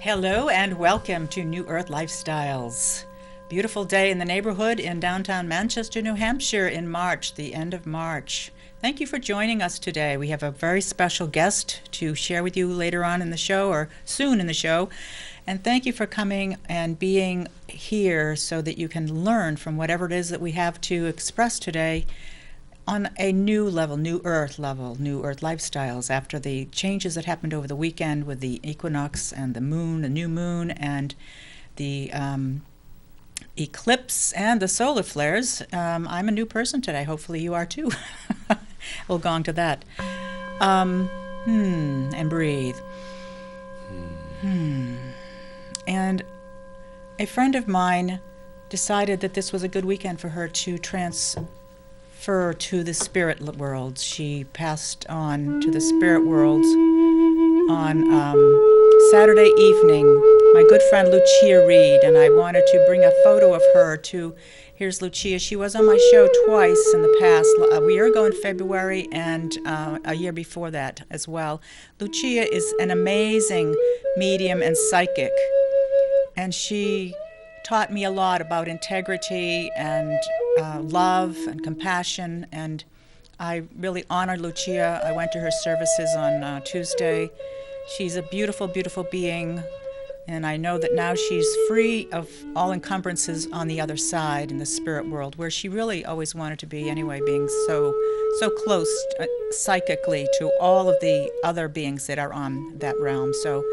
Hello and welcome to New Earth Lifestyles. Beautiful day in the neighborhood in downtown Manchester, New Hampshire in March, the end of March. Thank you for joining us today. We have a very special guest to share with you later on in the show or soon in the show. And thank you for coming and being here so that you can learn from whatever it is that we have to express today on a new level, New Earth lifestyles, after the changes that happened over the weekend with the equinox and the moon, the new moon, and the eclipse and the solar flares. I'm a new person today. Hopefully you are too. We'll go on to that. And breathe. And a friend of mine decided that this was a good weekend for her to transfer to the spirit world. She passed on to the spirit world on Saturday evening. My good friend Lucia Reed, and I wanted to bring a photo of her to. Here's Lucia. She was on my show twice in the past, a year ago in February and a year before that as well. Lucia is an amazing medium and psychic, and she taught me a lot about integrity and love and compassion, and I really honor Lucia. I went to her services on Tuesday. She's a beautiful, beautiful being, and I know that now she's free of all encumbrances on the other side in the spirit world, where she really always wanted to be anyway, being so close psychically to all of the other beings that are on that realm. So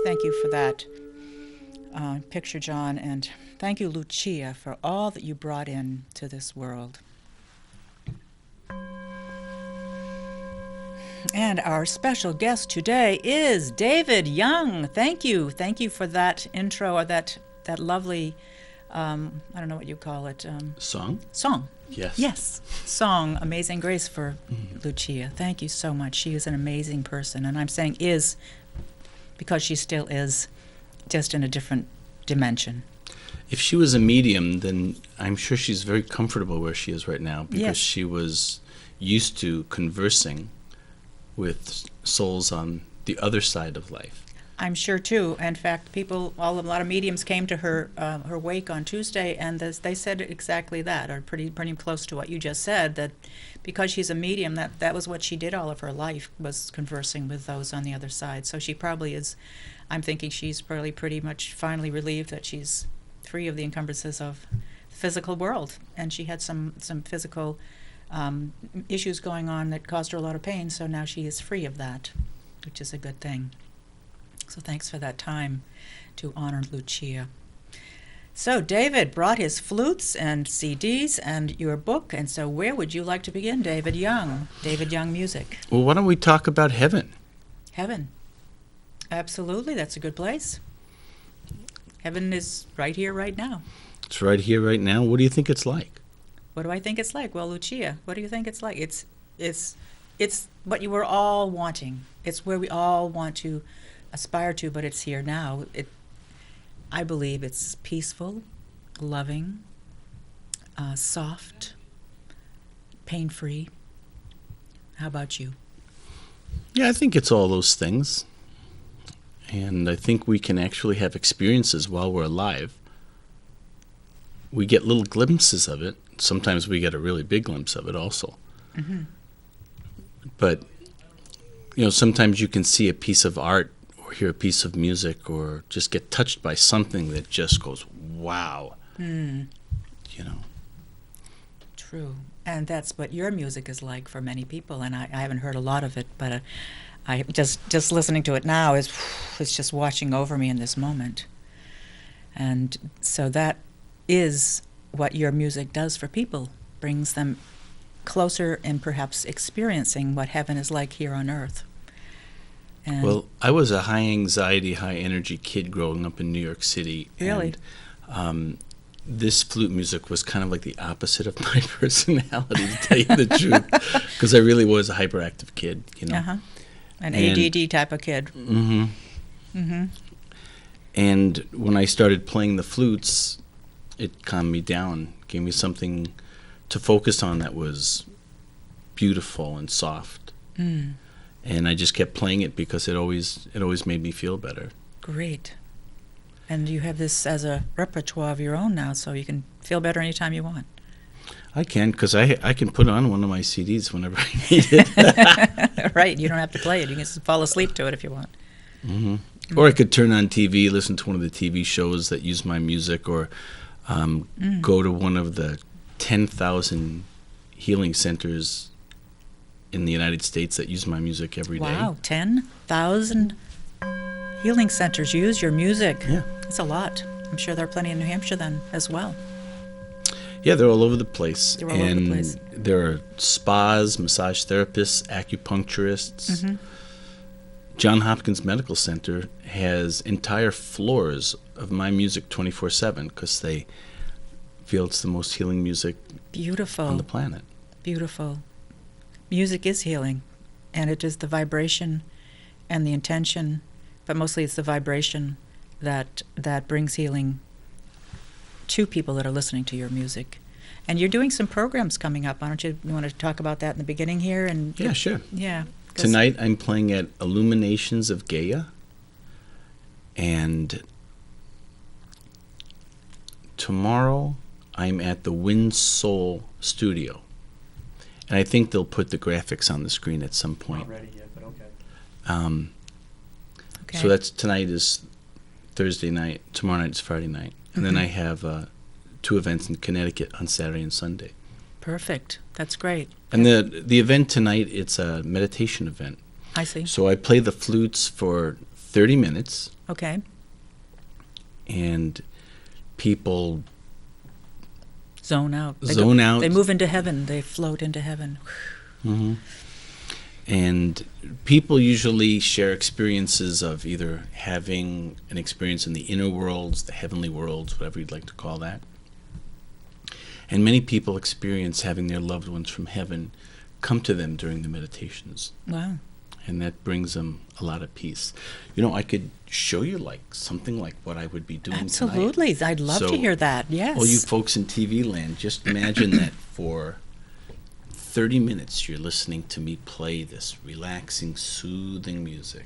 thank you for that picture, John, and thank you, Lucia, for all that you brought in to this world. And our special guest today is David Young. Thank you for that intro, or that lovely, I don't know what you call it. Song? Yes, song, Amazing Grace for Lucia. Thank you so much. She is an amazing person, and I'm saying is because she still is, just in a different dimension. If she was a medium, then I'm sure she's very comfortable where she is right now, because Yes. she was used to conversing with souls on the other side of life. I'm sure too. In fact, a lot of mediums came to her wake on Tuesday, and they said exactly that, or pretty close to what you just said. That because she's a medium, that was what she did all of her life, was conversing with those on the other side. So she probably is. I'm thinking she's probably pretty much finally relieved that she's free of the encumbrances of the physical world, and she had some physical issues going on that caused her a lot of pain. So now she is free of that, which is a good thing. So thanks for that time to honor Lucia. So David brought his flutes and CDs and your book, and so where would you like to begin, David Young? David Young Music. Well, why don't we talk about heaven? Heaven. Absolutely, that's a good place. Heaven is right here, right now. It's right here, right now. What do you think it's like? What do I think it's like? Well, Lucia, what do you think it's like? It's what you were all wanting. It's where we all want to aspire to, but it's here now. I believe it's peaceful, loving, soft, pain-free. How about you? Yeah, I think it's all those things. And I think we can actually have experiences while we're alive. We get little glimpses of it. Sometimes we get a really big glimpse of it also. Mm-hmm. But, sometimes you can see a piece of art or hear a piece of music or just get touched by something that just goes, wow. True. And that's what your music is like for many people. And I haven't heard a lot of it, but I just listening to it now is just washing over me in this moment. And so that is what your music does for people, brings them closer and perhaps experiencing what heaven is like here on earth. And well, I was a high anxiety, high energy kid growing up in New York City. Really? And this flute music was kind of like the opposite of my personality, to tell you the truth, because I really was a hyperactive kid, An ADD type of kid. Mm-hmm. Mm-hmm. And when I started playing the flutes, it calmed me down, gave me something to focus on that was beautiful and soft. And I just kept playing it because it always made me feel better. Great. And you have this as a repertoire of your own now, so you can feel better anytime you want. I can, because I can put on one of my CDs whenever I need it. Right, you don't have to play it. You can just fall asleep to it if you want. Hmm. Or I could turn on TV, listen to one of the TV shows that use my music, or go to one of the 10,000 healing centers in the United States that use my music every day. Wow, 10,000 healing centers use your music. Yeah. That's a lot. I'm sure there are plenty in New Hampshire then as well. Yeah, they're all over the place. They're all over the place. There are spas, massage therapists, acupuncturists. Mm-hmm. John Hopkins Medical Center has entire floors of my music 24/7 because they feel it's the most healing music Beautiful. on the planet. Beautiful. Music is healing, and it is the vibration and the intention, but mostly it's the vibration that brings healing to people that are listening to your music. And you're doing some programs coming up. Why don't you want to talk about that in the beginning here? And Yeah, sure. Yeah. 'Cause- Tonight I'm playing at Illuminations of Gaia, and tomorrow I'm at the Wind Soul Studio. And I think they'll put the graphics on the screen at some point. Not ready yet, but okay. Okay. So that's tonight is Thursday night, tomorrow night is Friday night. And then I have 2 events in Connecticut on Saturday and Sunday. Perfect. That's great. And the event tonight, it's a meditation event. I see. So I play the flutes for 30 minutes, Okay. and people Zone out. Zone out. They move into heaven. They float into heaven. Mhm. And people usually share experiences of either having an experience in the inner worlds, the heavenly worlds, whatever you'd like to call that. And many people experience having their loved ones from heaven come to them during the meditations. Wow. And that brings them a lot of peace. You know, I could show you like something like what I would be doing tonight. Absolutely. I'd love to So, hear that. Yes. All you folks in TV land, just imagine that for 30 minutes you're listening to me play this relaxing, soothing music.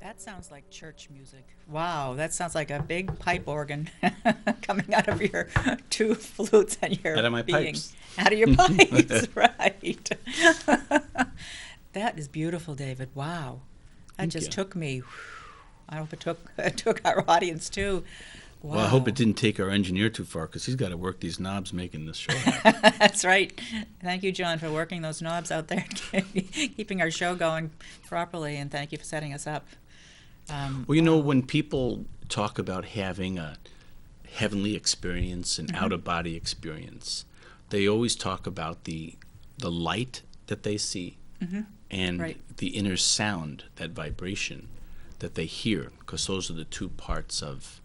That sounds like church music. Wow, that sounds like a big pipe organ coming out of your 2 flutes and your Out of my being. pipes. Out of your pipes, right. That is beautiful, David. Wow. That Thank just you. took me. I hope it took our audience too. Wow. Well, I hope it didn't take our engineer too far because he's got to work these knobs making this show. That's right. Thank you, John, for working those knobs out there, keeping our show going properly, and thank you for setting us up. Well, you know, when people talk about having a heavenly experience, an out-of-body experience, they always talk about the light that they see and Right. the inner sound, that vibration that they hear, because those are the 2 parts of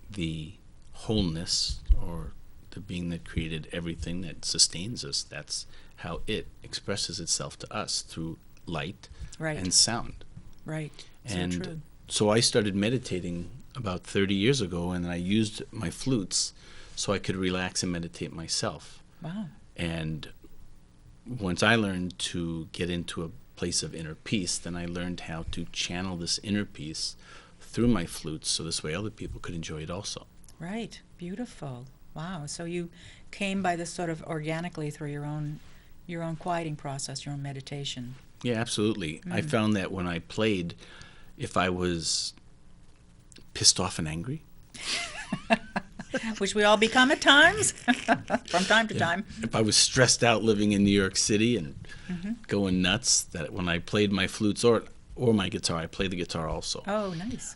the wholeness, or the being that created everything that sustains us. That's how it expresses itself to us, through light Right. and sound. Right. So And true. so I started meditating about 30 years ago, and I used my flutes so I could relax and meditate myself. Wow. And once I learned to get into a place of inner peace, then I learned how to channel this inner peace through my flutes, so this way other people could enjoy it also. Right. Beautiful. Wow. So you came by this sort of organically through your own quieting process, your own meditation. Yeah, absolutely. I found that when I played, if I was pissed off and angry. Which we all become at times, from time to time. If I was stressed out living in New York City and going nuts, that when I played my flutes or my guitar, I play the guitar also. Oh, nice.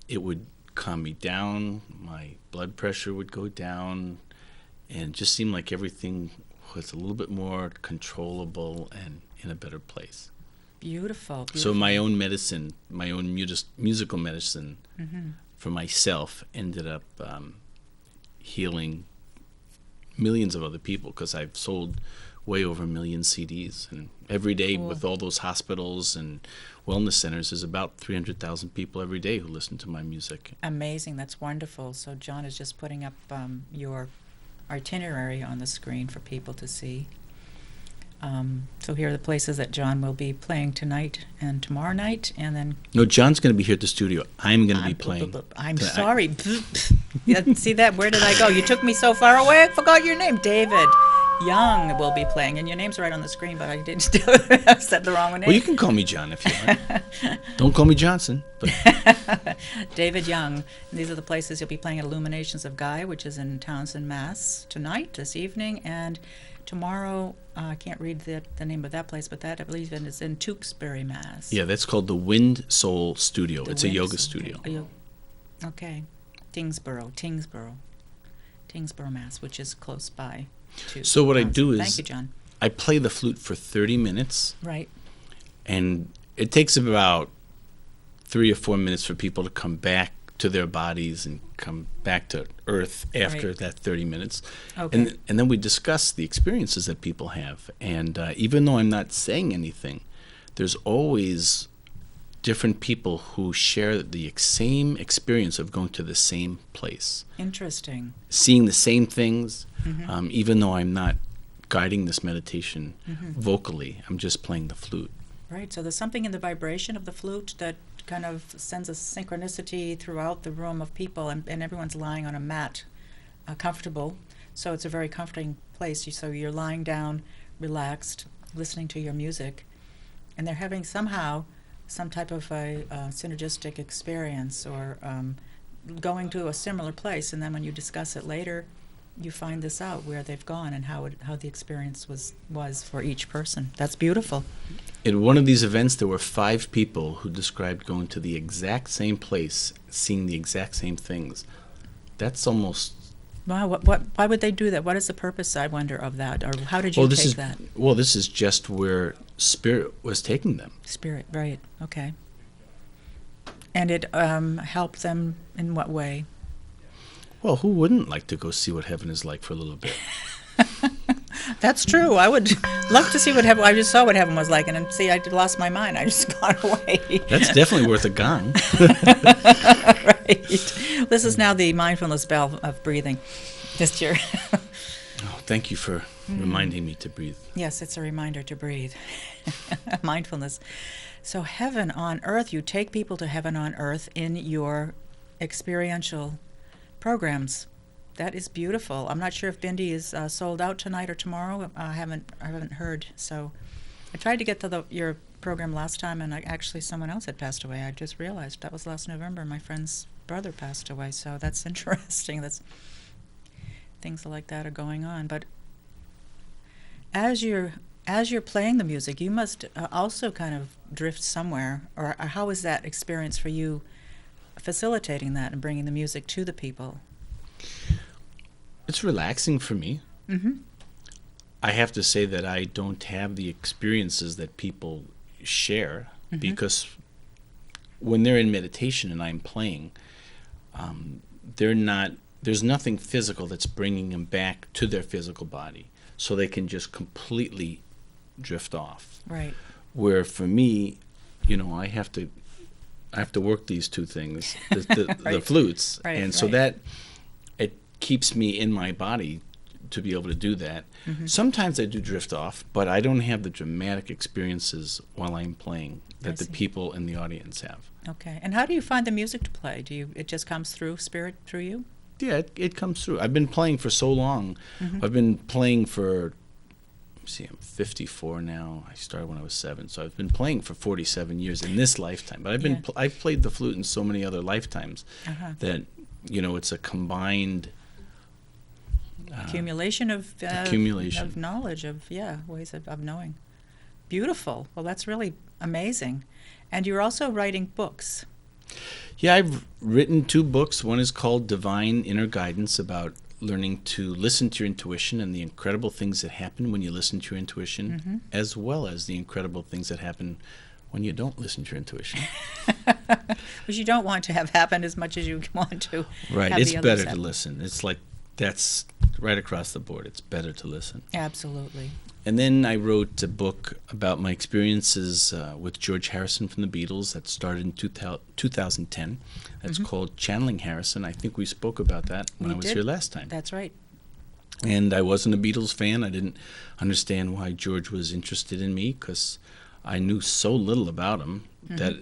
It would calm me down. My blood pressure would go down, and just seemed like everything was a little bit more controllable and in a better place. Beautiful. So my own medicine, my own musical medicine for myself ended up healing millions of other people, because I've sold way over 1 million CDs. And every day with all those hospitals and wellness centers, there's about 300,000 people every day who listen to my music. Amazing. That's wonderful. So John is just putting up your itinerary on the screen for people to see. So here are the places that John will be playing tonight and tomorrow night, and then... No, John's going to be here at the studio. I'm going to be playing. I'm sorry. Yeah, see that? Where did I go? You took me so far away, I forgot your name. David Young will be playing, and your name's right on the screen, but I didn't do it. I said the wrong name. Well, you can call me John if you want. Don't call me Johnson. But. David Young. And these are the places you'll be playing at Illuminations of Gaia, which is in Townsend, Mass. tonight, this evening, and tomorrow. I can't read the name of that place, but that I believe is in Tewksbury, Mass. Yeah, that's called the Wind Soul Studio. It's a yoga studio. Okay. Tingsboro, Mass, which is close by. So what I do is, thank you, John. I play the flute for 30 minutes. Right. And it takes about 3 or 4 minutes for people to come back to their bodies and come back to earth after that 30 minutes. Okay. And then we discuss the experiences that people have. And even though I'm not saying anything, there's always different people who share the same experience of going to the same place. Interesting. Seeing the same things, even though I'm not guiding this meditation vocally, I'm just playing the flute. Right, so there's something in the vibration of the flute that kind of sends a synchronicity throughout the room of people, and everyone's lying on a mat, comfortable. So it's a very comforting place. So you're lying down, relaxed, listening to your music, and they're having somehow some type of a synergistic experience, or going to a similar place. And then when you discuss it later, you find this out, where they've gone and how the experience was for each person. That's beautiful. In one of these events, there were 5 people who described going to the exact same place, seeing the exact same things. That's almost... Wow, why would they do that? What is the purpose, I wonder, of that? Or how did you take that? Well, this is just where Spirit was taking them. Spirit, right, okay. And it helped them in what way? Well, who wouldn't like to go see what heaven is like for a little bit? That's true. I would love to see what heaven... I just saw what heaven was like, and then, see, I lost my mind. I just got away. That's definitely worth a gong. Right. This is now the mindfulness bell of breathing this year. Oh, thank you for reminding me to breathe. Yes, it's a reminder to breathe. Mindfulness. So heaven on earth, you take people to heaven on earth in your experiential programs. That is beautiful. I'm not sure if Bindi is sold out tonight or tomorrow. I haven't heard. So I tried to get to your program last time, and actually someone else had passed away. I just realized that was last November. My friend's brother passed away. So that's interesting. That's things like that are going on. But as you're playing the music, you must also kind of drift somewhere. Or how is that experience for you, facilitating that and bringing the music to the people? It's relaxing for me. I have to say that I don't have the experiences that people share, because when they're in meditation and I'm playing, there's nothing physical that's bringing them back to their physical body, so they can just completely drift off. Right. Where for me, I have to work these two things, the right. Flutes, right, and so that it keeps me in my body to be able to do that. Sometimes I do drift off, but I don't have the dramatic experiences while I'm playing that the people in the audience have. Okay. And how do you find the music to play? It just comes through spirit through you? Yeah, it comes through. I've been playing for so long. I've been playing for see, I'm 54 now. I started when I was 7, so I've been playing for 47 years in this lifetime. But Yeah. I've played the flute in so many other lifetimes Uh-huh. that it's a combined Accumulation of accumulation. of knowledge of ways of knowing. Beautiful. Well, that's really amazing. And you're also writing books. Yeah, I've written 2 books. One is called Divine Inner Guidance, about learning to listen to your intuition and the incredible things that happen when you listen to your intuition, as well as the incredible things that happen when you don't listen to your intuition. Which you don't want to have happen as much as you want to. Right. have It's the others better to happen. listen. It's like that's right across the board. It's better to listen. Absolutely. And then I wrote a book about my experiences with George Harrison from the Beatles that started in 2010. That's called Channeling Harrison. I think we spoke about that when We I was did. here last time. That's right. And I wasn't a Beatles fan. I didn't understand why George was interested in me because I knew so little about him that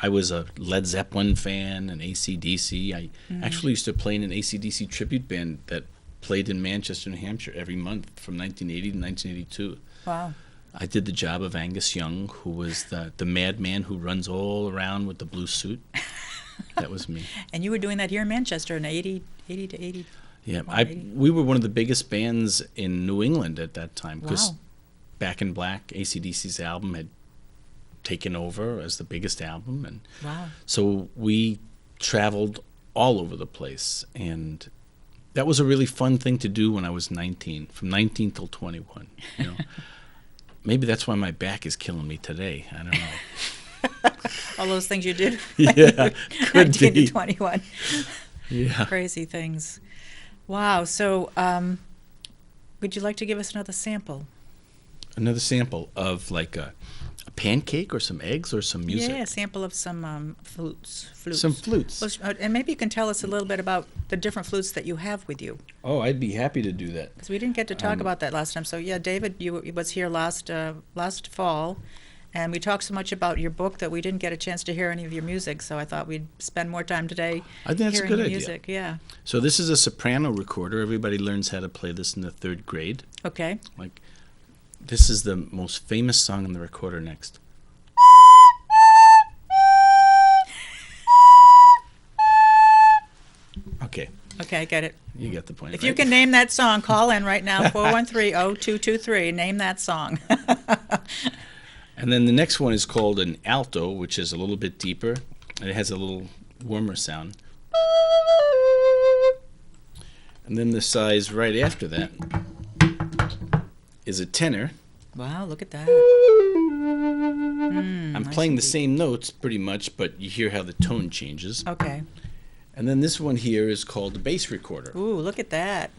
I was a Led Zeppelin fan, an AC/DC. I actually used to play in an AC/DC tribute band that played in Manchester, New Hampshire every month from 1980 to 1982. Wow. I did the job of Angus Young, who was the madman who runs all around with the blue suit. That was me. And you were doing that here in Manchester in 80 to 80. Yeah, Wow, we were one of the biggest bands in New England at that time because Wow. Back in Black, AC/DC's album, had taken over as the biggest album, and Wow. so we traveled all over the place, and that was a really fun thing to do when I was 19, from 19 till 21. Maybe that's why my back is killing me today. I don't know. All those things you did. Yeah, could 19 be. to 21. Yeah. Crazy things. Wow. So, would you like to give us another sample? Another sample of like a pancake or some eggs or some music. Yeah, a sample of some flutes. Some flutes. Well, and maybe you can tell us a little bit about the different flutes that you have with you, Oh, I'd be happy to do that. because we didn't get to talk about that last time. So yeah, David, you was here last fall, and we talked so much about your book that we didn't get a chance to hear any of your music. So I thought we'd spend more time today I think that's a hearing good your idea. music. Yeah. So this is a soprano recorder. Everybody learns how to play this in the 3rd grade. Okay. Like, this is the most famous song on the recorder next. Okay, Okay, I get it. you get the point. If right? you can name that song, call in right now, 413-0223. Name that song. And then the next one is called an alto, which is a little bit deeper, and it has a little warmer sound. And then the size right after that is a tenor. Wow, look at that. I'm playing the same notes pretty much, but you hear how the tone changes. Okay. And then this one here is called a bass recorder. Ooh, look at that.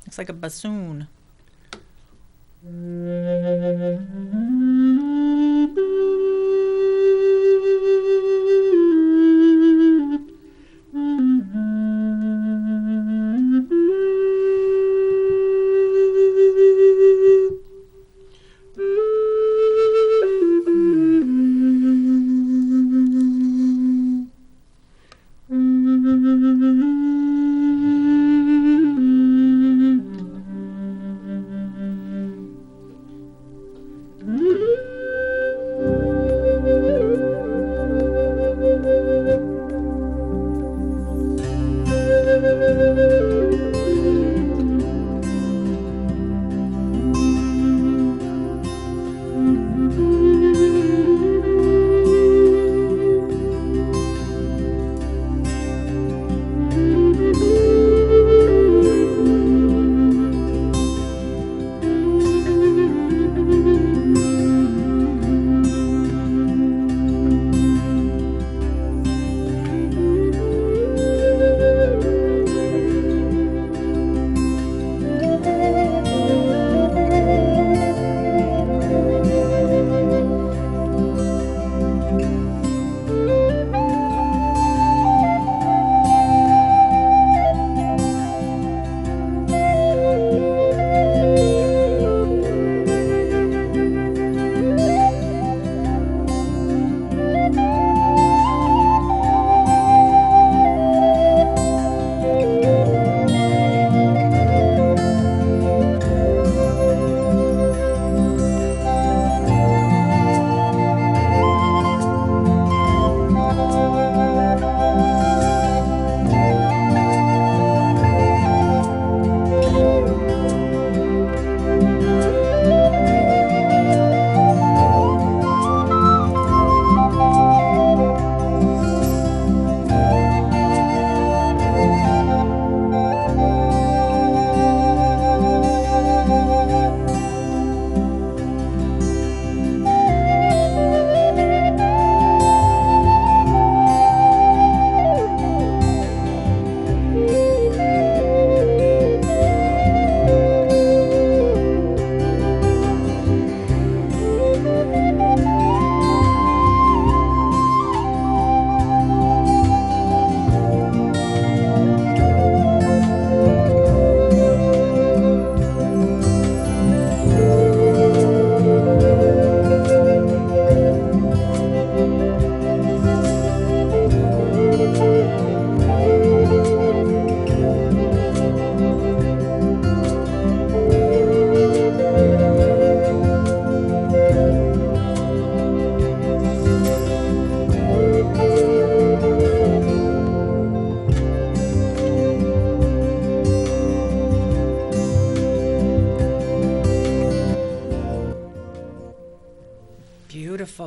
Looks like a bassoon.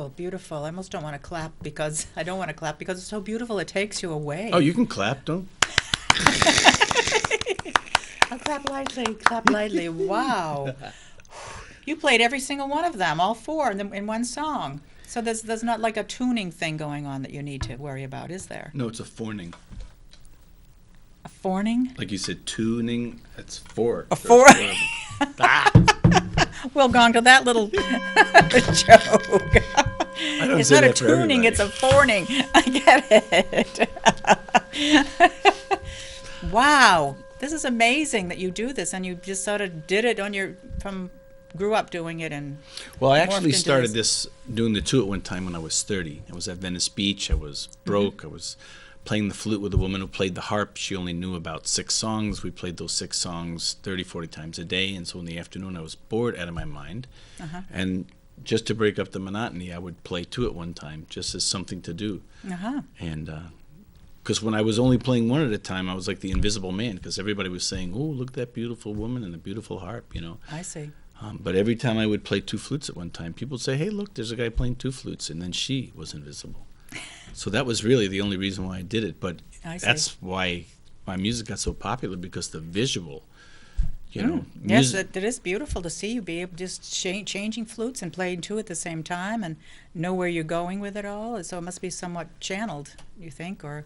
beautiful. I almost don't want to clap because I don't want to clap because it's so beautiful. It takes you away. Oh, you can clap, don't? I'll clap lightly, clap lightly. Wow. You played every single one of them, all four in one song. So there's not like a tuning thing going on that you need to worry about, is there? No, it's a forning. A forning? Like you said, tuning. That's four. A four. Ah, Well, gone to that little joke. I don't It's say not a that for tuning, everybody. it's a forning. I get it. Wow. This is amazing that you do this and you just sort of did it grew up doing it and Well, I morphed actually into started doing the two at one time when I was 30. I was at Venice Beach. I was broke. I was playing the flute with a woman who played the harp. She only knew about 6 songs. We played those 6 songs 30, 40 times a day. And so in the afternoon, I was bored out of my mind. And just to break up the monotony, I would play 2 at one time just as something to do. And because when I was only playing 1 at a time, I was like the invisible man because everybody was saying, "Oh, look at that beautiful woman and the beautiful harp," you know. I see. But every time I would play 2 flutes at one time, people would say, "Hey, look, there's a guy playing 2 flutes," and then she was invisible. So that was really the only reason why I did it. But I see. that's why my music got so popular because the visual, you know, Yes, it is beautiful to see you be able just changing flutes and playing 2 at the same time and know where you're going with it all. So it must be somewhat channeled, you think, or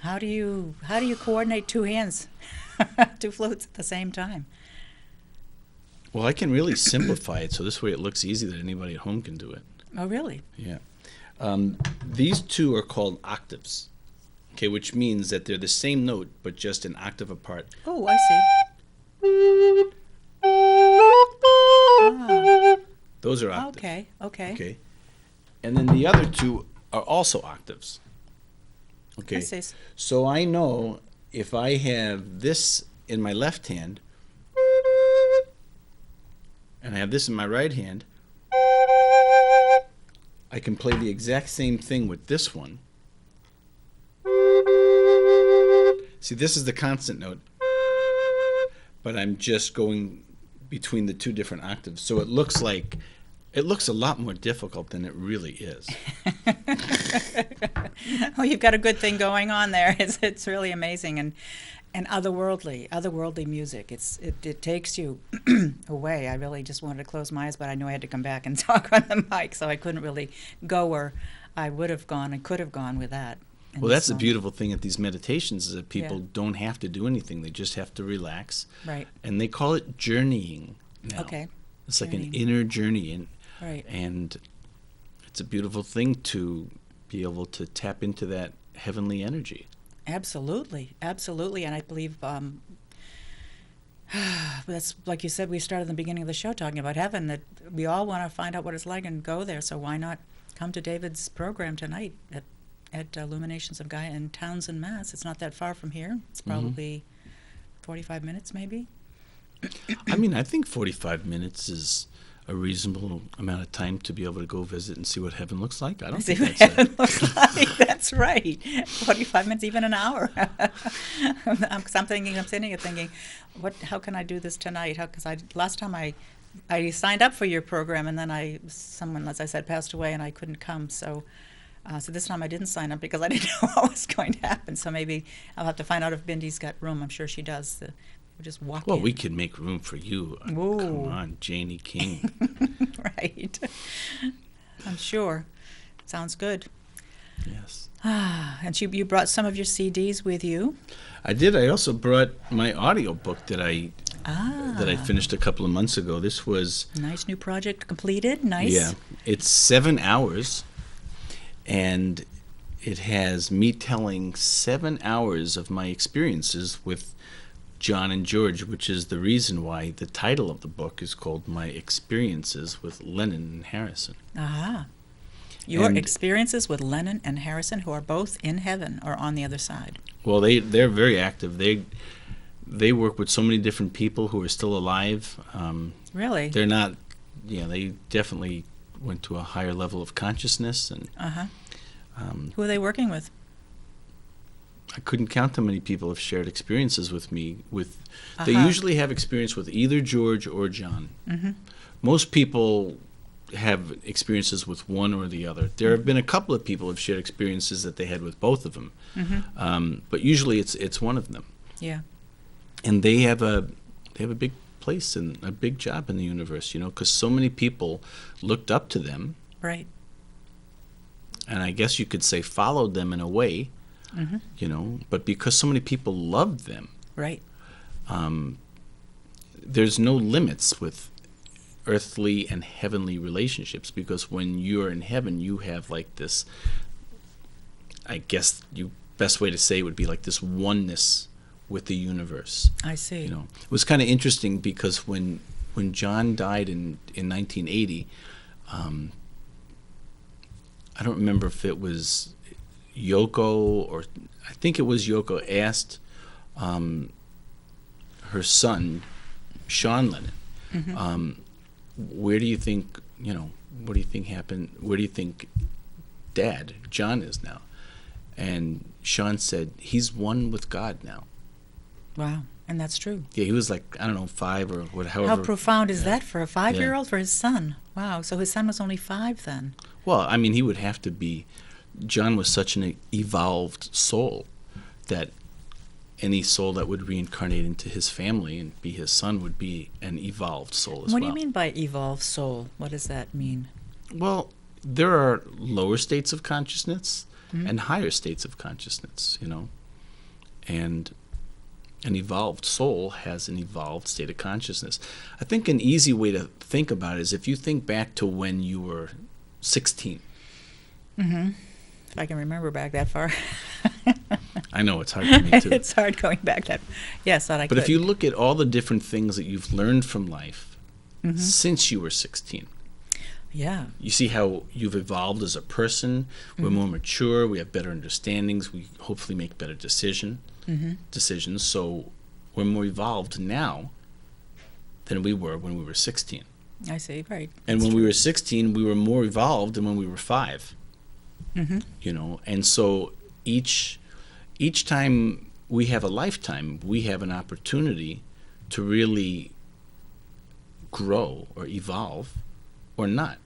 how do you coordinate 2 hands, 2 flutes at the same time? Well, I can really simplify it so this way it looks easy that anybody at home can do it. Oh, really? Yeah. These 2 are called octaves, okay, which means that they're the same note but just an octave apart. Oh, I see. Ah, Those are octaves. okay. Okay. And then the other 2 are also octaves. Okay. I see. So I know if I have this in my left hand and I have this in my right hand, I can play the exact same thing with this one. See, this is the constant note, but I'm just going between the 2 different octaves. So it looks a lot more difficult than it really is. Oh, you've got a good thing going on there. It's really amazing and otherworldly music. It takes you away. I really just wanted to close my eyes, but I knew I had to come back and talk on the mic, so I couldn't really go where I would have gone and could have gone with that. Well, that's the beautiful thing at these meditations is that people Yeah. don't have to do anything. They just have to relax. Right. And they call it journeying now. Okay. It's like an Journeying. inner journey. Right. And it's a beautiful thing to be able to tap into that heavenly energy. Absolutely, and I believe that's like you said. We started in the beginning of the show talking about heaven. That we all want to find out what it's like and go there. So why not come to David's program tonight at Illuminations of Gaia in Townsend, Mass. It's not that far from here. It's probably 45 minutes, maybe. I mean, I think 45 minutes is a reasonable amount of time to be able to go visit and see what heaven looks like. I don't See think what that's heaven looks like. That's right. 45 minutes, even an hour. I'm sitting here thinking, how can I do this tonight? Because last time I signed up for your program, and then someone, as I said, passed away, and I couldn't come. So this time I didn't sign up because I didn't know what was going to happen. So maybe I'll have to find out if Bindy's got room. I'm sure she does. We'll just walk in. Well, we could make room for you. Ooh. Come on, Janie King. Right. I'm sure. Sounds good. Yes. And you brought some of your CDs with you. I did. I also brought my audio book that I finished a couple of months ago. This was Nice new project completed. Nice. Yeah, it's 7 hours, and it has me telling 7 hours of my experiences with John and George, which is the reason why the title of the book is called My Experiences with Lennon and Harrison. Your And- experiences with Lennon and Harrison, who are both in heaven or on the other side. Well, they're very active. They work with so many different people who are still alive. Really? They're not, they definitely went to a higher level of consciousness, and Who are they working with? I couldn't count how many people have shared experiences with me. They Uh-huh. usually have experience with either George or John. Mm-hmm. Most people have experiences with one or the other. There have been a couple of people who've shared experiences that they had with both of them, but usually it's one of them, Yeah. and they have a big place and a big job in the universe, because so many people looked up to them, Right. and I guess you could say followed them in a way, but because so many people loved them, Right. there's no limits with earthly and heavenly relationships, because when you're in heaven you have like this, I guess you best way to say it would be like this oneness with the universe. I see. It was kind of interesting because when John died in 1980, I don't remember if it was Yoko, or I think it was Yoko, asked her son Sean Lennon, where do you think, what do you think happened? Where do you think Dad, John, is now? And Sean said, he's one with God now. Wow. And that's true. Yeah, he was like, I don't know, 5 or whatever. How profound is Yeah. that for a 5-year-old, for his son? Wow. So his son was only 5 then. Well, I mean, he would have to be. John was such an evolved soul that any soul that would reincarnate into his family and be his son would be an evolved soul as What well. do you mean by evolved soul? What does that mean? Well, there are lower states of consciousness and higher states of consciousness, and an evolved soul has an evolved state of consciousness. I think an easy way to think about it is if you think back to when you were 16. If I can remember back that far. I know it's hard for me too. It's hard going back that. Yes, that I But could. if you look at all the different things that you've learned from life since you were 16, Yeah. you see how you've evolved as a person. We're more mature. We have better understandings. We hopefully make better decisions. So we're more evolved now than we were when we were 16. I see. Right. And when we were 16, we were more evolved than when we were 5. And so each time we have a lifetime, we have an opportunity to really grow or evolve or not.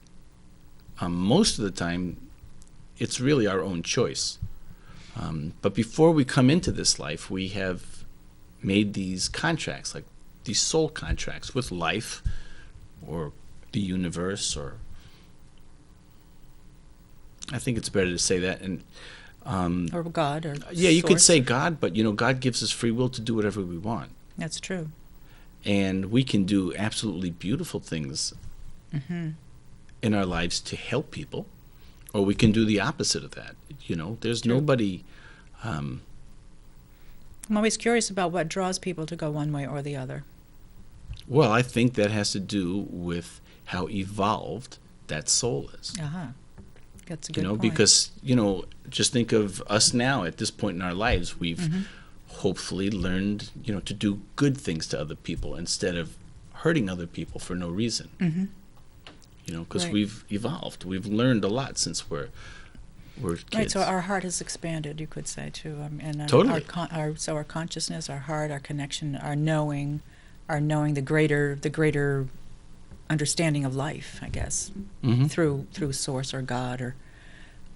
Most of the time, it's really our own choice. But before we come into this life, we have made these contracts, like these soul contracts with life or the universe, or I think it's better to say that. And Or God, or yeah, you could source. say God, but God gives us free will to do whatever we want. That's true. And we can do absolutely beautiful things in our lives to help people, or we can do the opposite of that. There's True. nobody. I'm always curious about what draws people to go one way or the other. Well, I think that has to do with how evolved that soul is. That's a good point. Because just think of us now at this point in our lives. We've hopefully learned, to do good things to other people instead of hurting other people for no reason. Because Right. we've evolved. We've learned a lot since we're kids. Right, so our heart has expanded, you could say, too. And Totally. our consciousness, our heart, our connection, our knowing the greater understanding of life, I guess, through Source or God, or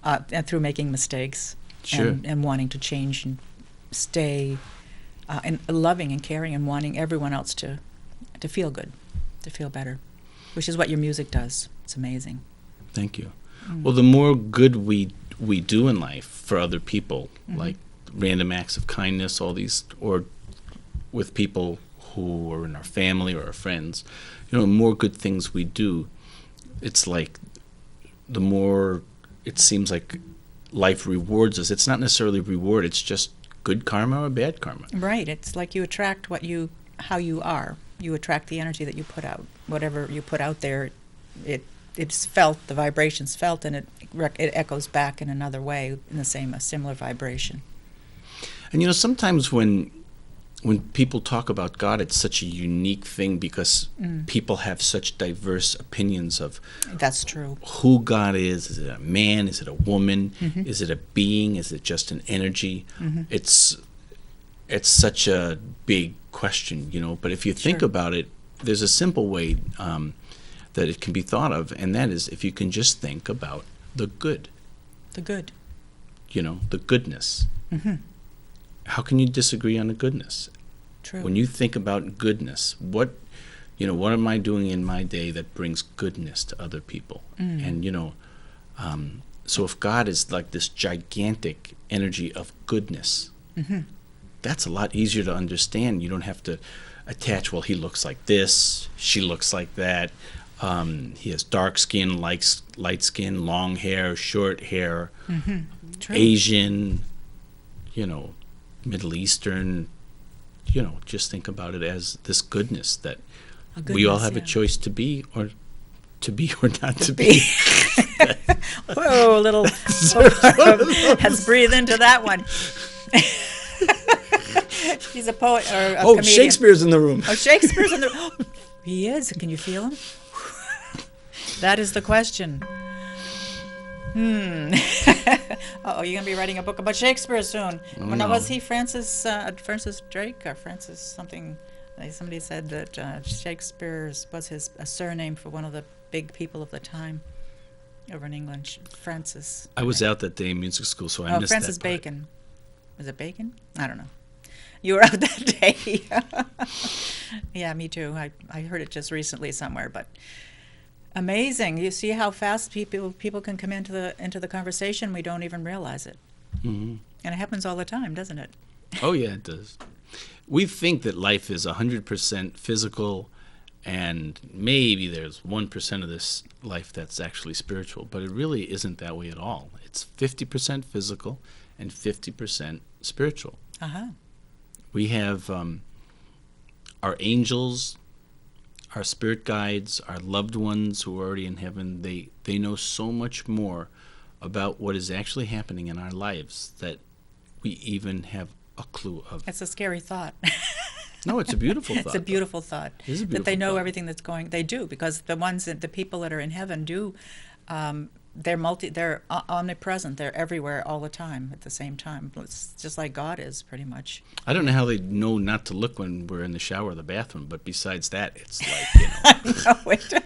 and through making mistakes, Sure. and wanting to change and stay, and loving and caring and wanting everyone else to feel good, to feel better, which is what your music does. It's amazing. Thank you. Well, the more good we do in life for other people, like random acts of kindness, all these, or with people who are in our family or our friends, the more good things we do, it's like the more it seems like life rewards us. It's not necessarily reward, it's just good karma or bad karma. Right. It's like you attract how you are. You attract the energy that you put out. Whatever you put out there, it's felt, the vibration's felt, and it echoes back in another way in a similar vibration. And sometimes when people talk about God, it's such a unique thing because people have such diverse opinions of That's true. who God is. Is it a man? Is it a woman? Is it a being? Is it just an energy? It's such a big question, But if you think Sure. about it, there's a simple way that it can be thought of, and that is if you can just think about the good, The good. the goodness. Mm-hmm. How can you disagree on the goodness? True. When you think about goodness, what am I doing in my day that brings goodness to other people? And so if God is like this gigantic energy of goodness, Mm-hmm. that's a lot easier to understand. You don't have to attach, well, he looks like this, she looks like that, he has dark skin, light skin, long hair, short hair, Mm-hmm. True. Asian, Middle Eastern. Just think about it as this goodness that we all have a choice to be or not to be. Whoa, little. Let's breathe into that one. He's a poet or a comedian. Shakespeare's in the room. Oh, Shakespeare's in the. He is. Can you feel him? That is the question. Uh-oh, you're going to be writing a book about Shakespeare soon. No. Was he Francis Drake or Francis something? Somebody said that Shakespeare's was a surname for one of the big people of the time over in England, Francis. I was out that day in music school, so I missed Francis that part. Bacon. Was it Bacon? I don't know. You were out that day. Yeah, me too. I heard it just recently somewhere, but amazing. You see how fast people can come into the conversation. We don't even realize it. Mm-hmm. And it happens all the time, doesn't it? Oh, yeah, it does. We think that life is 100% physical, and maybe there's 1% of this life that's actually spiritual, but it really isn't that way at all. It's 50% physical and 50% spiritual. Uh-huh. We have our angels, our spirit guides, our loved ones who are already in heaven. They know so much more about what is actually happening in our lives that we even have a clue of. It's a scary thought. No, it's a beautiful thought. It's a beautiful thought. It is a that beautiful they know thought. everything that's going. They do, because the people that are in heaven do. They're omnipresent. They're everywhere all the time at the same time. It's just like God is, pretty much. I don't know how they know not to look when we're in the shower or the bathroom, but besides that, it's like, No,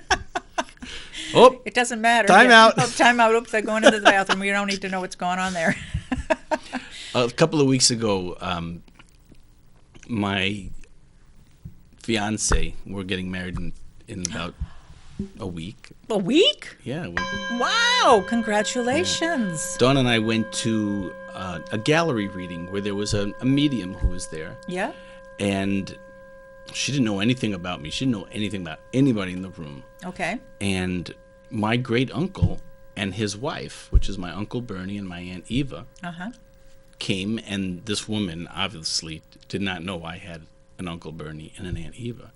Oh, it doesn't matter. Time out. Oh, time out. Oops, they're going into the bathroom. We don't need to know what's going on there. a couple of weeks ago, my fiance, we're getting married in about a week. A week? Yeah. Wow! Congratulations. Dawn and I went to a gallery reading where there was a medium who was there. Yeah? And she didn't know anything about me. She didn't know anything about anybody in the room. Okay. And my great uncle and his wife, which is my Uncle Bernie and my Aunt Eva, Uh-huh. came, and this woman obviously did not know I had an Uncle Bernie and an Aunt Eva.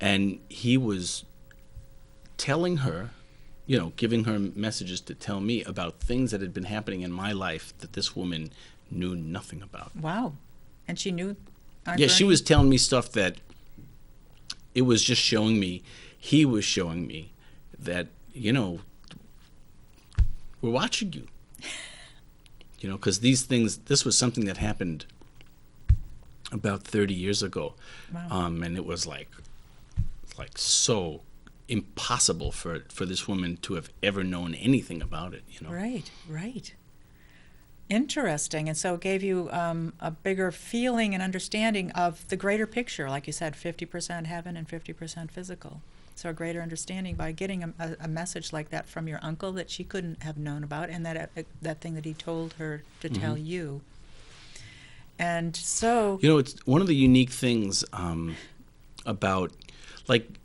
And he was telling her, giving her messages to tell me about things that had been happening in my life that this woman knew nothing about. Wow. And she knew Aunt Yeah, she Bernie? was telling me stuff that it was just showing me, he was showing me that, we're watching you. Because this was something that happened about 30 years ago. Wow. And it was like so impossible for this woman to have ever known anything about it, Right. Interesting. And so it gave you a bigger feeling and understanding of the greater picture, like you said, 50% heaven and 50% physical. So a greater understanding by getting a message like that from your uncle that she couldn't have known about, and that thing that he told her to tell you. And so... it's one of the unique things about,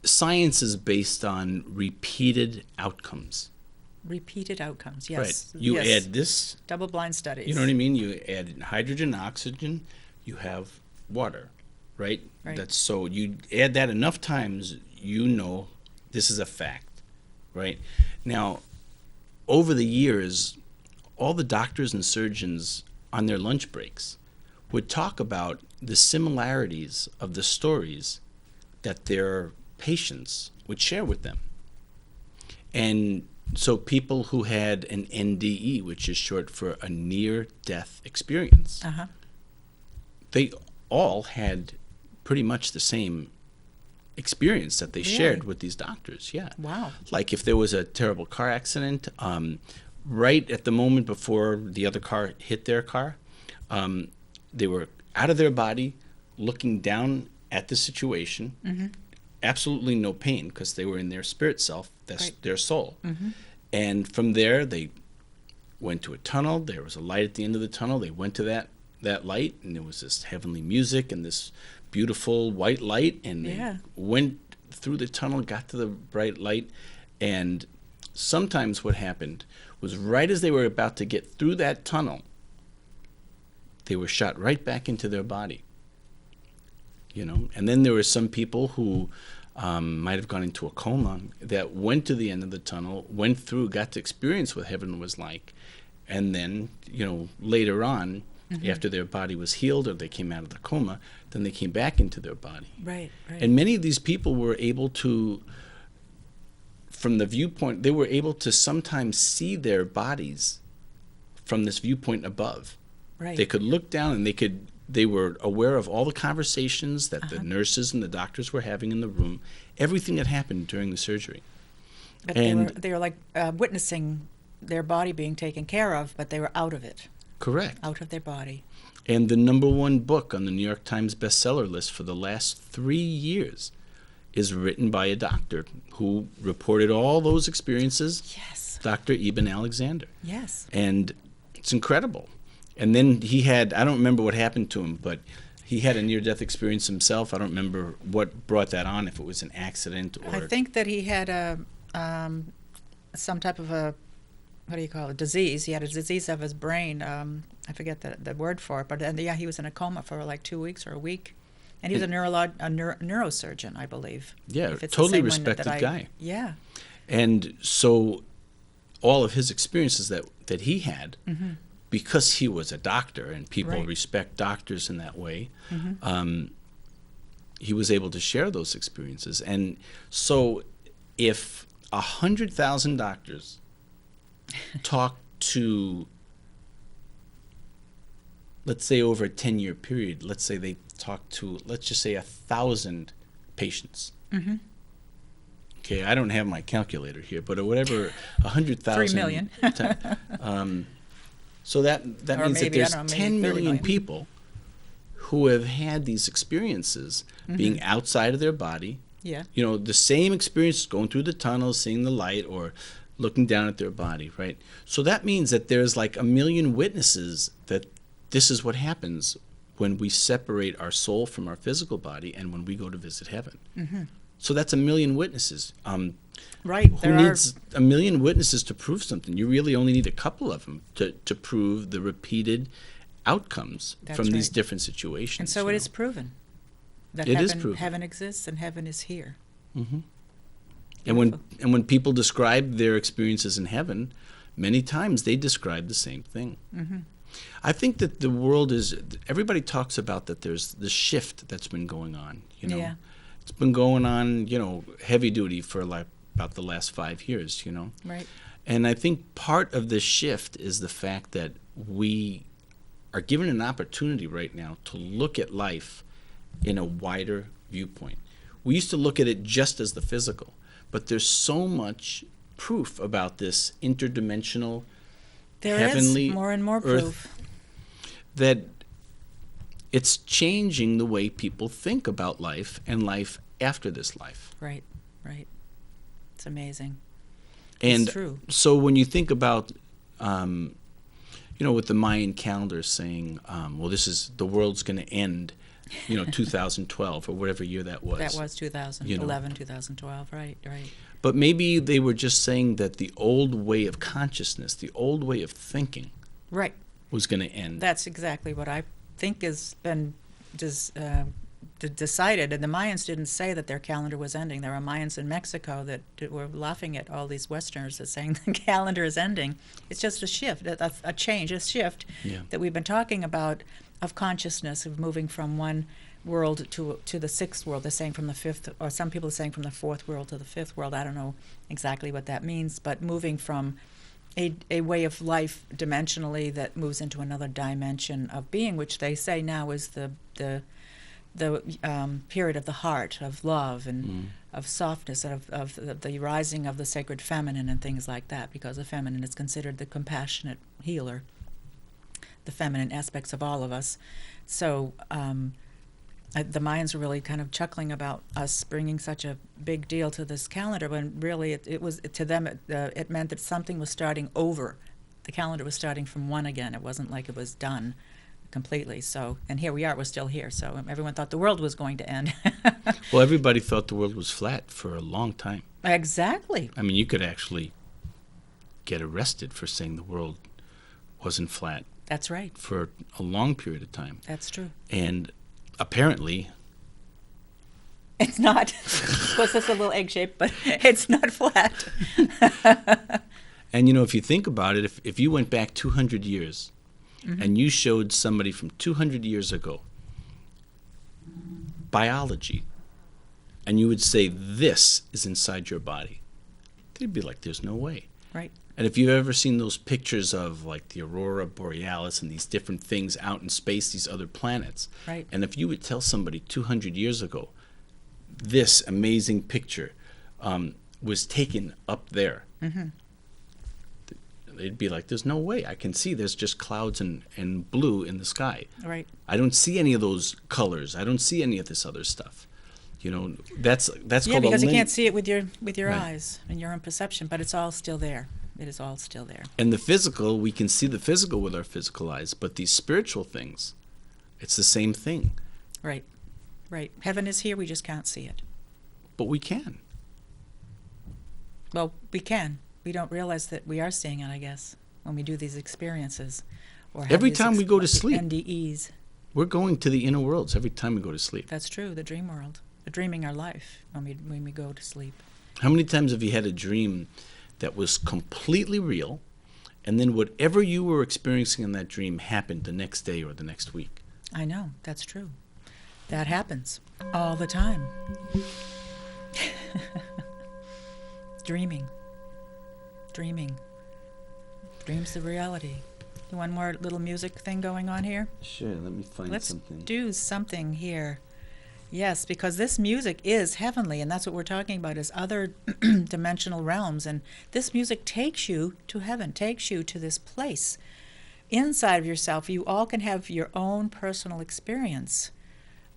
science is based on repeated outcomes. Repeated outcomes, yes. Right. You yes. add this. Double-blind studies. You know what I mean? You add hydrogen, oxygen, you have water, right? Right. So you add that enough times, this is a fact, right? Now, over the years, all the doctors and surgeons on their lunch breaks would talk about the similarities of the stories that their patients would share with them. And so people who had an NDE, which is short for a near-death experience, Uh-huh. they all had pretty much the same experience that they Really? shared with these doctors. Yeah. Wow. Like if there was a terrible car accident, right at the moment before the other car hit their car, they were out of their body, looking down at the situation. Absolutely no pain because they were in their spirit self, that's Right. their soul. And from there, they went to a tunnel. There was a light at the end of the tunnel. They went to that light, and there was this heavenly music and this beautiful white light. And they Yeah. went through the tunnel, got to the bright light. And sometimes what happened was right as they were about to get through that tunnel, they were shot right back into their body. And then there were some people who might have gone into a coma that went to the end of the tunnel, went through, got to experience what heaven was like, and then later on, after their body was healed or they came out of the coma, then they came back into their body. Right. And many of these people were able to, from the viewpoint, they were able to sometimes see their bodies from this viewpoint above. Right. They could look down and they were aware of all the conversations that the nurses and the doctors were having in the room, everything that happened during the surgery. But and they were like witnessing their body being taken care of, but they were out of it, correct. out of their body. And the #1 book on the New York Times bestseller list for the last 3 years is written by a doctor who reported all those experiences, Yes. Dr. Eben Alexander. Yes. And it's incredible. And then he had, I don't remember what happened to him, but he had a near-death experience himself. I don't remember what brought that on, if it was an accident or... I think that he had some type of a, what do you call it, disease. He had a disease of his brain. I forget the word for it, but yeah, he was in a coma for like 2 weeks or a week. And he was a neurosurgeon, I believe. Yeah, If it's the totally same one respected guy. Yeah. And so all of his experiences that he had, because he was a doctor and people Right. respect doctors in that way, he was able to share those experiences. And so if 100,000 doctors talk to, let's say over a 10-year period, let's say they talk to, let's just say 1,000 patients. Okay, I don't have my calculator here, but whatever, 100,000. 3 million. So that Or means that maybe, there's I don't know, 10 maybe 30 million million. people who have had these experiences being outside of their body. Yeah. The same experience going through the tunnel, seeing the light, or looking down at their body, right? So that means that there's like 1 million witnesses that this is what happens when we separate our soul from our physical body and when we go to visit heaven. So that's 1 million witnesses. Right. Who needs 1 million witnesses to prove something? You really only need a couple of them to prove the repeated outcomes That's from these right. different situations. And so it is proven that It is proven. heaven exists and heaven is here. And when people describe their experiences in heaven, many times they describe the same thing. I think that the world is, everybody talks about that there's the shift that's been going on, Yeah. It's been going on, heavy duty for like about the last 5 years, Right. And I think part of this shift is the fact that we are given an opportunity right now to look at life in a wider viewpoint. We used to look at it just as the physical, but there's so much proof about this interdimensional, There heavenly is more and more earth proof. that it's changing the way people think about life and life after this life. Right. Right. It's amazing. And It's true. so when you think about, with the Mayan calendar saying, well, the world's going to end, 2012 or whatever year that was. That was 2011, 2012. Right. Right. But maybe they were just saying that the old way of consciousness, the old way of thinking Right. was going to end. That's exactly what I think has been decided. And the Mayans didn't say that their calendar was ending. There are Mayans in Mexico that were laughing at all these Westerners that saying the calendar is ending. It's just a shift, a change, a shift Yeah. that we've been talking about of consciousness, of moving from one world to the sixth world. They're saying from the fifth, or some people are saying from the fourth world to the fifth world. I don't know exactly what that means, but moving from a way of life dimensionally that moves into another dimension of being, which they say now is the the period of the heart, of love, and of softness, and of the rising of the sacred feminine and things like that, because the feminine is considered the compassionate healer, the feminine aspects of all of us. So the Mayans were really kind of chuckling about us bringing such a big deal to this calendar, when really it was, to them, it meant that something was starting over. The calendar was starting from one again. It wasn't like it was done completely. So, and here we are, we're still here. So everyone thought the world was going to end. Well, everybody thought the world was flat for a long time. Exactly. I mean, you could actually get arrested for saying the world wasn't flat That's right. for a long period of time. That's true. And apparently, It's not. Of course, it's a little egg shaped, but it's not flat. and if you think about it, if you went back 200 years and you showed somebody from 200 years ago biology, and you would say, this is inside your body, they'd be like, there's no way. Right. And if you've ever seen those pictures of like the aurora borealis and these different things out in space, these other planets, Right. and if you would tell somebody 200 years ago, this amazing picture was taken up there, they'd be like, there's no way. I can see there's just clouds and blue in the sky. Right. I don't see any of those colors. I don't see any of this other stuff. That's Yeah, called because a you lens. can't see it with your Right. eyes and your own perception, but it's all still there. It is all still there. And the physical, we can see the physical with our physical eyes, but these spiritual things, it's the same thing. Right. Right. Heaven is here. We just can't see it. But we can. Well, we can. We don't realize that we are seeing it, I guess, when we do these experiences. Or have Every these time we go to the sleep. NDEs. We're going to the inner worlds every time we go to sleep. That's true. The dream world. We're dreaming our life when we go to sleep. How many times have you had a dream that was completely real, and then whatever you were experiencing in that dream happened the next day or the next week? I know. That's true. That happens all the time. Dreaming. Dreams the reality. You want more little music thing going on here? Sure, let me find Let's something. do something here. Yes, because this music is heavenly, and that's what we're talking about, is other dimensional realms. And this music takes you to heaven, takes you to this place inside of yourself. You all can have your own personal experience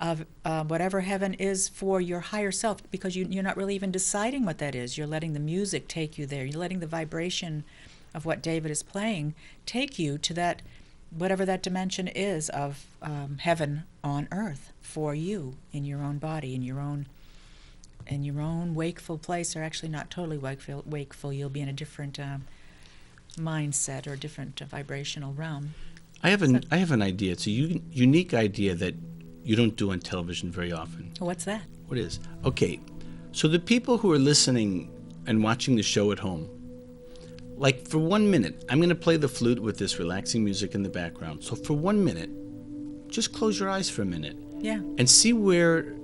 of whatever heaven is for your higher self, because you're not really even deciding what that is. You're letting the music take you there. You're letting the vibration of what David is playing take you to that, whatever that dimension is of heaven on earth for you, in your own body, in your own wakeful place, or actually not totally wakeful. You'll be in a different mindset or a different vibrational realm. I have an idea. It's a unique idea that you don't do on television very often. What's that? What is? Okay, so the people who are listening and watching the show at home, like for 1 minute, I'm going to play the flute with this relaxing music in the background. So for 1 minute, just close your eyes for a minute. Yeah. And see where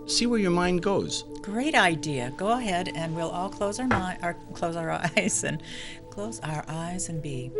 your mind goes. Great idea. Go ahead, and we'll all close our eyes and be.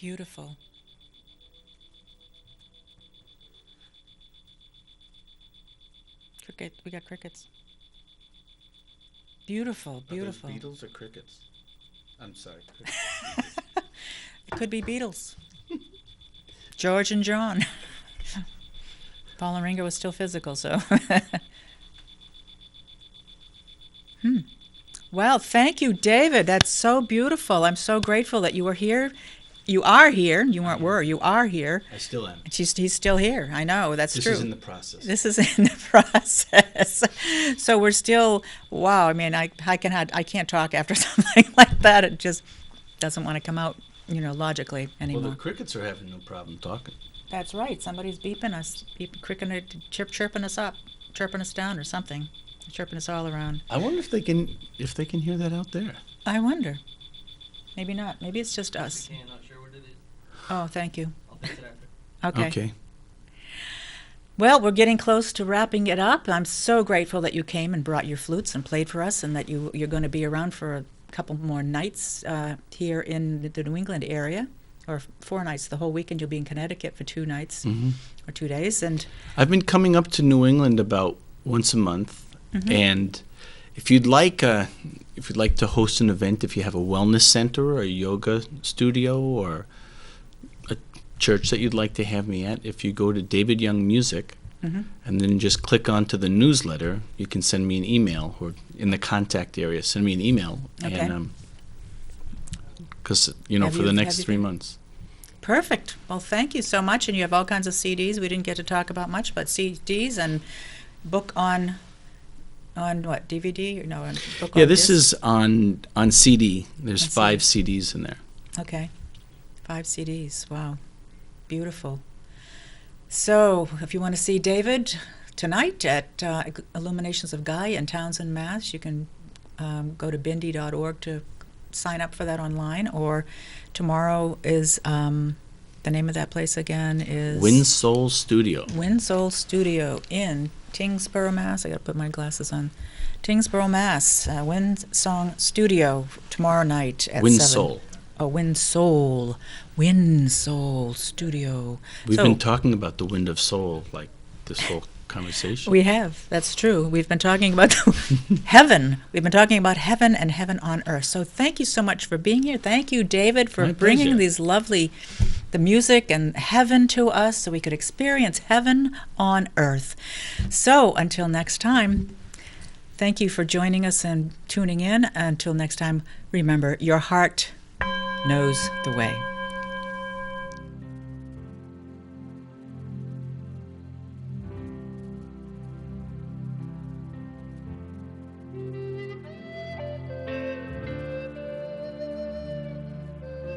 Beautiful. Cricket. We got crickets. Beautiful, beautiful. Are those beetles or crickets? I'm sorry. It could be Beatles. George and John. Paul and Ringo was still physical, so. Well, thank you, David. That's so beautiful. I'm so grateful that you were here. You are here. You weren't were. You are here. I still am. He's still here. I know. That's This true. is in the process. This is in the process. So we're still, wow. I mean, I can't talk after something like that. It just doesn't want to come out, logically anymore. Well, the crickets are having no problem talking. That's right. Somebody's beeping us, chirping us up, chirping us down or something, chirping us all around. I wonder if they can hear that out there. I wonder. Maybe not. Maybe it's just us. I'm not sure what it is. Oh, thank you. I'll fix it after. Okay. Well, we're getting close to wrapping it up. I'm so grateful that you came and brought your flutes and played for us, and that you're going to be around for a couple more nights here in the New England area, or 4 nights. The whole weekend you'll be in Connecticut for 2 nights or 2 days. And I've been coming up to New England about once a month, and if you'd like to host an event, if you have a wellness center or a yoga studio or a church that you'd like to have me at, if you go to David Young Music and then just click onto the newsletter, you can send me an email, or in the contact area, send me an email. Okay. And because for the next 3 months. Perfect. Well, thank you so much. And you have all kinds of CDs. We didn't get to talk about much, but CDs and book on what, DVD or no? Book Yeah, on this disc? is on CD. There's On 5 CDs in there. Okay. 5 CDs. Wow. Beautiful. So if you want to see David tonight at Illuminations of Gaia in Townsend, Mass., you can go to bindi.org to sign up for that online. Or tomorrow is, the name of that place again is? Wind Soul Studio. Wind Soul Studio in Tingsboro, Mass. I got to put my glasses on. Tingsboro, Mass. Wind Song Studio tomorrow night at Wind 7. Soul. Oh, Wind Soul. Wind Soul Studio. We've So- been talking about the wind of soul, like this whole conversation. We have. That's true. We've been talking about heaven. We've been talking about heaven and heaven on earth. So thank you so much for being here. Thank you, David, for My bringing pleasure. these the music and heaven to us so we could experience heaven on earth. So until next time, thank you for joining us and tuning in. Until next time, remember, your heart knows the way.